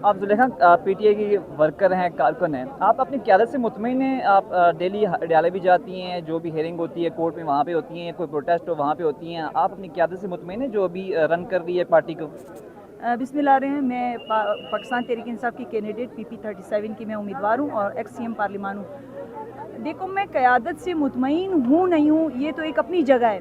آپ Zulaikha P T A کی worker ہیں، کارکن ہیں، آپ اپنی قیادت سے مطمئن ہیں؟ آپ ڈیلی اڈیالہ بھی جاتی ہیں، جو بھی ہیئرنگ ہوتی ہے کورٹ میں وہاں پہ ہوتی ہیں، کوئی پروٹیسٹ ہو وہاں پہ ہوتی ہیں، آپ اپنی قیادت سے مطمئن ہیں جو ابھی رن کر رہی ہے پارٹی کو؟ بسم اللہ الرحمن میں پاکستان تحریک انصاف کی کینڈیڈیٹ پی پی 37 کی میں امیدوار ہوں اور ایکس سی ایم پارلیمان ہوں۔ دیکھو، میں قیادت سے مطمئن ہوں نہیں ہوں یہ تو ایک اپنی جگہ ہے۔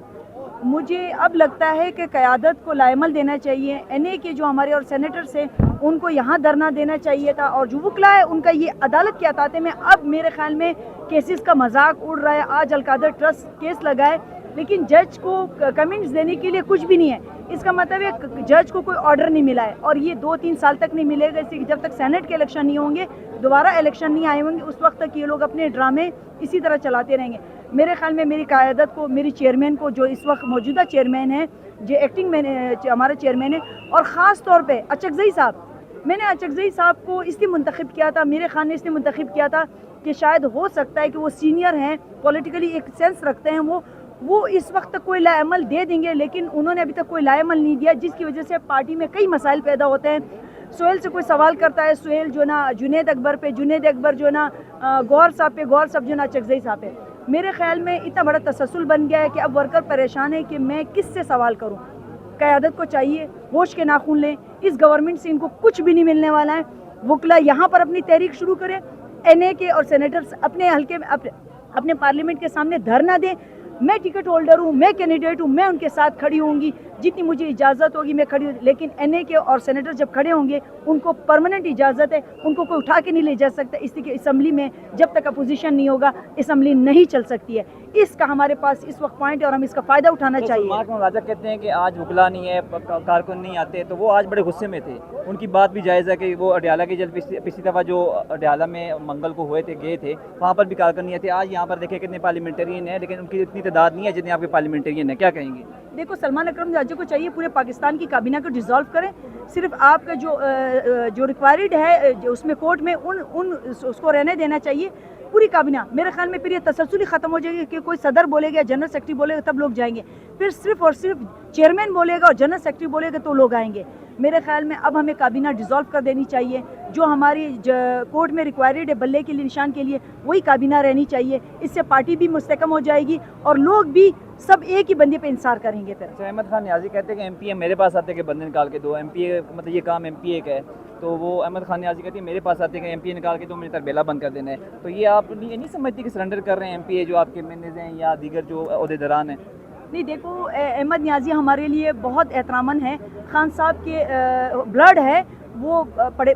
مجھے اب لگتا ہے کہ قیادت کو لائمل دینا چاہیے، این اے کے جو ہمارے اور سینیٹرز ہیں ان کو یہاں دھرنا دینا چاہیے تھا، اور جو وکلا ہے ان کا یہ عدالت کے احاطے میں اب میرے خیال میں کیسز کا مذاق اڑ رہا ہے۔ آج القادر ٹرسٹ کیس لگا ہے لیکن جج کو کمنٹس دینے کے لیے کچھ بھی نہیں ہے۔ اس کا مطلب ہے جج کو کوئی آرڈر نہیں ملا ہے، اور یہ 2-3 سال تک نہیں ملے گا، جب تک سینٹ کے الیکشن نہیں ہوں گے، دوبارہ الیکشن نہیں آئے ہوں گے، اس وقت تک یہ لوگ اپنے ڈرامے اسی طرح چلاتے رہیں گے۔ میرے خیال میں میری قیادت کو، میری چیئرمین کو، جو اس وقت موجودہ چیئرمین ہے، جو ایکٹنگ میں ہمارے چیئرمین ہے، اور خاص طور پہ اچکزئی صاحب، میں نے اچکزئی صاحب کو اس لیے منتخب کیا تھا، میرے خان نے اس لیے منتخب کیا تھا کہ شاید ہو سکتا ہے کہ وہ سینئر ہیں، پولیٹیکلی ایک سینس رکھتے ہیں، وہ اس وقت تک کوئی لائے عمل دے دیں گے، لیکن انہوں نے ابھی تک کوئی لائے عمل نہیں دیا، جس کی وجہ سے پارٹی میں کئی مسائل پیدا ہوتے ہیں۔ سہیل سے کوئی سوال کرتا ہے، سہیل جو نا جنید اکبر پہ، جنید اکبر جو نا گور صاحب پہ، گور صاحب جو نا اچکزئی صاحب پہ۔ میرے خیال میں اتنا بڑا تسلسل بن گیا ہے کہ اب ورکر پریشان ہے کہ میں کس سے سوال کروں۔ قیادت کو چاہیے ہوش کے ناخن لیں، اس گورنمنٹ سے ان کو کچھ بھی نہیں ملنے والا ہے۔ وکلا یہاں پر اپنی تحریک شروع کرے، این اے کے اور سینیٹرز اپنے حلقے میں اپنے پارلیمنٹ کے سامنے دھرنا دیں۔ میں ٹکٹ ہولڈر ہوں، میں کینڈیڈیٹ ہوں، میں ان کے ساتھ کھڑی ہوں گی، جتنی مجھے اجازت ہوگی میں کھڑی ہوں، لیکن این اے کے اور سینیٹر جب کھڑے ہوں گے ان کو پرماننٹ اجازت ہے، ان کو کوئی اٹھا کے نہیں لے جا سکتا، اس لیے کہ اسمبلی میں جب تک اپوزیشن نہیں ہوگا اسمبلی نہیں چل سکتی ہے۔ اس کا ہمارے پاس اس وقت پوائنٹ ہے اور ہم اس کا فائدہ اٹھانا چاہیے۔ سلمان راجہ کہتے ہیں کہ آج وکلا نہیں ہے، کارکن نہیں آتے، تو وہ آج بڑے غصے میں تھے۔ ان کی بات بھی جائز ہے کہ وہ اڈیالہ کی جب پچھلی دفعہ جو اڈیالہ میں منگل کو ہوئے تھے، گئے تھے، وہاں پر بھی کارکن نہیں آتے۔ آج یہاں پر دیکھیں کتنے پارلیمنٹرین ہیں، لیکن ان کی اتنی تعداد نہیں ہے جتنے آپ کے پارلیمنٹرین ہیں، کیا کہیں گے؟ دیکھو، سلمان اکرم راجہ کو چاہیے پورے پاکستان کی کابینہ کو ڈیزالو کریں، صرف آپ کا جو ریکوائرڈ ہے جو اس میں کورٹ میں اس کو رہنے دینا چاہیے پوری کابینہ۔ میرے خیال میں پھر یہ تسلسل ہی ختم ہو جائے گی کہ کوئی صدر بولے گا، جنرل سیکرٹری بولے گا تب لوگ جائیں گے، پھر صرف اور صرف چیئرمین بولے گا اور جنرل سیکرٹری بولے گا تو لوگ آئیں گے۔ میرے خیال میں اب ہمیں کابینہ ڈیزالو کر دینی چاہیے، جو ہماری کورٹ میں ریکوائرڈ ہے بلے کے لیے، نشان کے لیے، وہی کابینہ رہنی چاہیے۔ اس سے پارٹی بھی مستحکم ہو جائے گی اور لوگ بھی سب ایک ہی بندے پہ انصار کریں گے۔ پھر احمد خان نیازی کہتے ہیں کہ ایم پی اے میرے پاس آتے کہ بندے نکال کے دو، ایم پی اے مطلب یہ کام ایم پی اے کا ہے، تو وہ احمد خان نیازی کہتے ہیں میرے پاس آتے کہ ایم پی اے نکال کے دو، مجھے تربیلا بند کر دینا ہے، تو یہ آپ یہ نہیں سمجھتی کہ سرنڈر کر رہے ہیں ایم پی اے جو آپ کے مینیز ہیں یا دیگر جو عہدیداران ہیں؟ نہیں، دیکھو، احمد نیازی ہمارے لیے بہت احترامن ہے، خان صاحب کے بلڈ ہے، وہ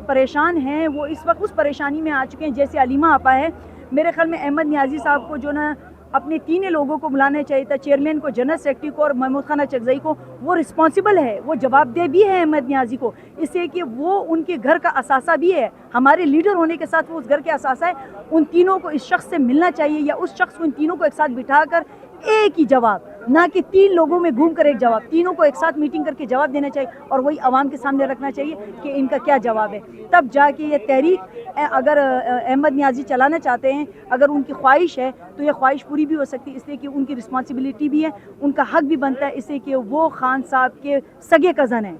پریشان ہیں، وہ اس وقت اس پریشانی میں آ چکے ہیں جیسے علیمہ آپا ہے۔ میرے خیال میں احمد نیازی صاحب کو جو نا اپنے تینوں لوگوں کو بلانا چاہیے تھا، چیئرمین کو، جنرل سیکرٹری کو اور محمود خان اچکزئی کو۔ وہ رسپانسبل ہے، وہ جواب دہ بھی ہے احمد نیازی کو، اس لیے کہ وہ ان کے گھر کا اثاثہ بھی ہے، ہمارے لیڈر ہونے کے ساتھ وہ اس گھر کے اثاثہ ہے۔ ان تینوں کو اس شخص سے ملنا چاہیے، یا اس شخص کو ان تینوں کو ایک ساتھ بٹھا کر ایک ہی جواب، نہ کہ 3 لوگوں میں گھوم کر ایک جواب، تینوں کو ایک ساتھ میٹنگ کر کے جواب دینا چاہیے اور وہی عوام کے سامنے رکھنا چاہیے کہ ان کا کیا جواب ہے، تب جا کے یہ تحریک اگر احمد نیازی چلانا چاہتے ہیں، اگر ان کی خواہش ہے تو یہ خواہش پوری بھی ہو سکتی ہے، اس لیے کہ ان کی رسپانسبلٹی بھی ہے، ان کا حق بھی بنتا ہے، اس لیے کہ وہ خان صاحب کے سگے کزن ہیں۔